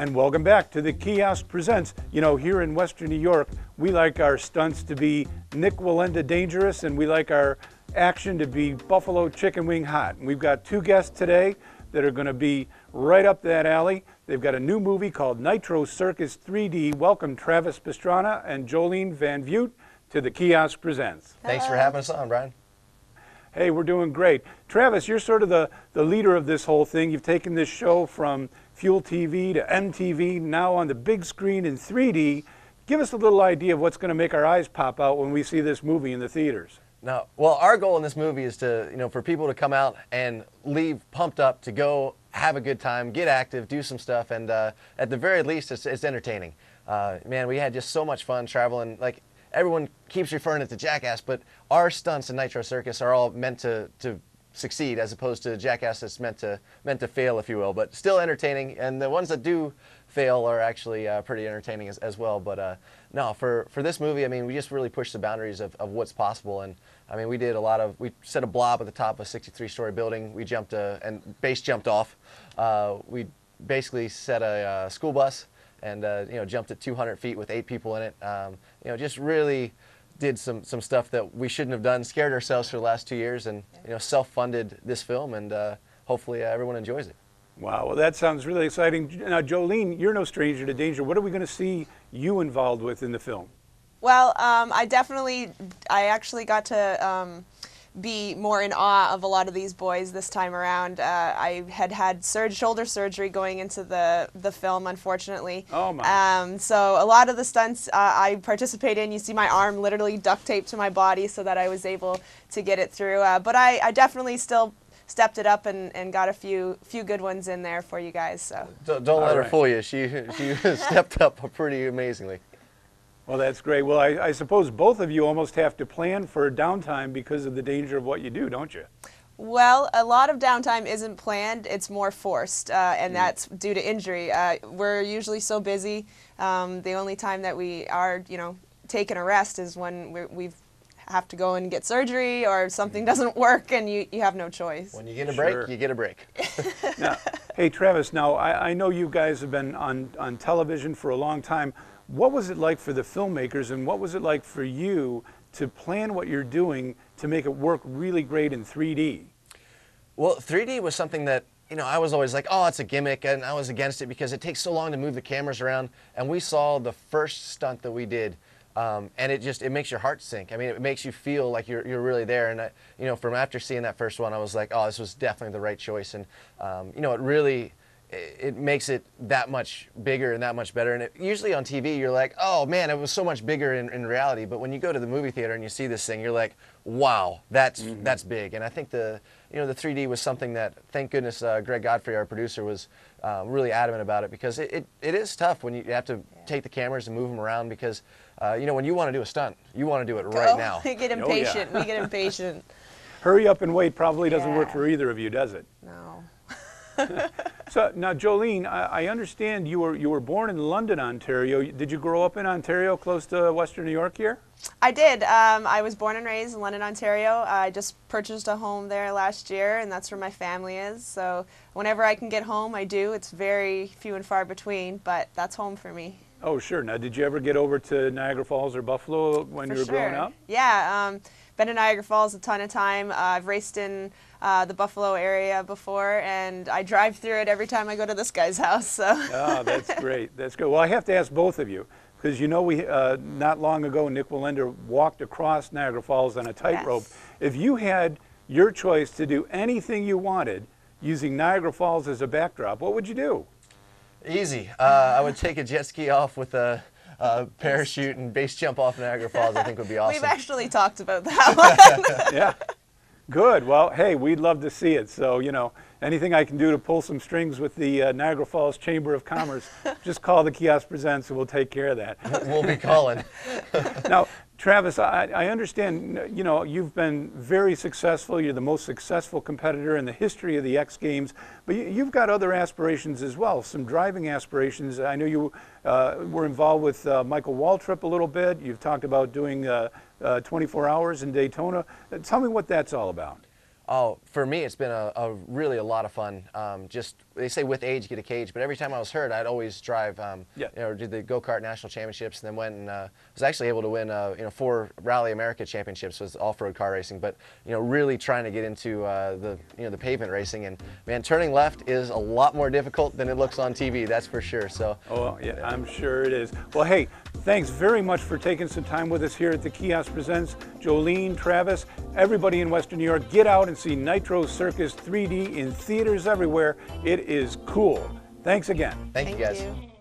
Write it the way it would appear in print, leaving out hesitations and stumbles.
And welcome back to the Kiosk Presents. You know, here in Western New York, we like our stunts to be Nick Wallenda dangerous, and we like our action to be Buffalo chicken wing hot. And we've got two guests today that are going to be right up that alley. They've got a new movie called Nitro Circus 3D. Welcome Travis Pastrana and Jolene Van Vute to the Kiosk Presents. Thanks for having us on, Brian. Hey, we're doing great. Travis, you're sort of the leader of this whole thing. You've taken this show from Fuel TV to MTV, now on the big screen in 3D. Give us a little idea of what's going to make our eyes pop out when we see this movie in the theaters. No, well, our goal in this movie is to, for people to come out and leave pumped up to go have a good time, get active, do some stuff, and at the very least, it's entertaining. Man, we had just so much fun traveling. Like, everyone keeps referring it to Jackass, but our stunts in Nitro Circus are all meant to succeed, as opposed to Jackass that's meant to fail, if you will. But still entertaining, and the ones that do fail are actually pretty entertaining as well. But no, for this movie, I mean, we just really pushed the boundaries of what's possible. And I mean, we set a blob at the top of a 63-story building. We jumped and base jumped off. We basically set a school bus and jumped at 200 feet with 8 people in it. Just really did some stuff that we shouldn't have done, scared ourselves for the last 2 years, and self-funded this film, and hopefully everyone enjoys it. Wow, well that sounds really exciting. Now Jolene, you're no stranger to danger. What are we going to see you involved with in the film? Well, I actually got to be more in awe of a lot of these boys this time around. I had shoulder surgery going into the film, unfortunately. Oh my. So a lot of the stunts I participate in, you see my arm literally duct taped to my body so that I was able to get it through. But I definitely still stepped it up and got a few good ones in there for you guys. So don't let her fool you. She stepped up pretty amazingly. Well, that's great. Well, I suppose both of you almost have to plan for downtime because of the danger of what you do, don't you? Well, a lot of downtime isn't planned. It's more forced, and that's due to injury. We're usually so busy. The only time that we are, taking a rest is when we have to go and get surgery or something doesn't work and you have no choice. When you get a break, you get a break. Now, hey, Travis, now I know you guys have been on television for a long time. What was it like for the filmmakers, and what was it like for you to plan what you're doing to make it work really great in 3D? Well, 3D was something that, I was always like, oh, it's a gimmick, and I was against it because it takes so long to move the cameras around. And we saw the first stunt that we did, and it makes your heart sink. I mean, it makes you feel like you're really there. And from after seeing that first one, I was like, oh, this was definitely the right choice. And it makes it that much bigger and that much better. And usually on TV, you're like, oh man, it was so much bigger in reality. But when you go to the movie theater and you see this thing, you're like, wow, that's big. And I think the 3D was something that, thank goodness, Greg Godfrey, our producer, was really adamant about it, because it is tough when you have to take the cameras and move them around, because when you want to do a stunt, you want to do it right now. We get impatient. Oh, yeah. We get impatient. Hurry up and wait probably doesn't work for either of you, does it? No. So now, Jolene, I understand you were born in London, Ontario. Did you grow up in Ontario, close to Western New York here? I did. I was born and raised in London, Ontario. I just purchased a home there last year, and that's where my family is. So whenever I can get home, I do. It's very few and far between, but that's home for me. Oh, sure. Now, did you ever get over to Niagara Falls or Buffalo when you were growing up? Yeah. Been to Niagara Falls a ton of time. I've raced in the Buffalo area before, and I drive through it every time I go to this guy's house. So. Oh, that's great. That's good. Well, I have to ask both of you, because we not long ago, Nick Wallenda walked across Niagara Falls on a tightrope. Yes. If you had your choice to do anything you wanted using Niagara Falls as a backdrop, what would you do? Easy. I would take a jet ski off with a parachute and base jump off Niagara Falls. I think would be awesome. We've actually talked about that one. Yeah. Good. Well, hey, we'd love to see it. So, anything I can do to pull some strings with the Niagara Falls Chamber of Commerce, just call the Kiosk Presents and we'll take care of that. We'll be calling. Now, Travis, I understand, you've been very successful. You're the most successful competitor in the history of the X Games, but you've got other aspirations as well, some driving aspirations. I know you were involved with Michael Waltrip a little bit. You've talked about doing 24 hours in Daytona. Tell me what that's all about. Oh, for me, it's been really a lot of fun. Just they say with age get a cage, but every time I was hurt, I'd always drive. Yeah. You know, did the go-kart national championships, and then went and was actually able to win you know, 4 Rally America championships, was off-road car racing. But you know, really trying to get into the you know, the pavement racing, and man, turning left is a lot more difficult than it looks on TV. That's for sure. So. Oh yeah, I'm sure it is. Well, hey, thanks very much for taking some time with us here at the Kiosk Presents. Jolene, Travis, everybody in Western New York, get out and see Nitro Circus 3D in theaters everywhere. It is cool. Thanks again. Thank you guys. you.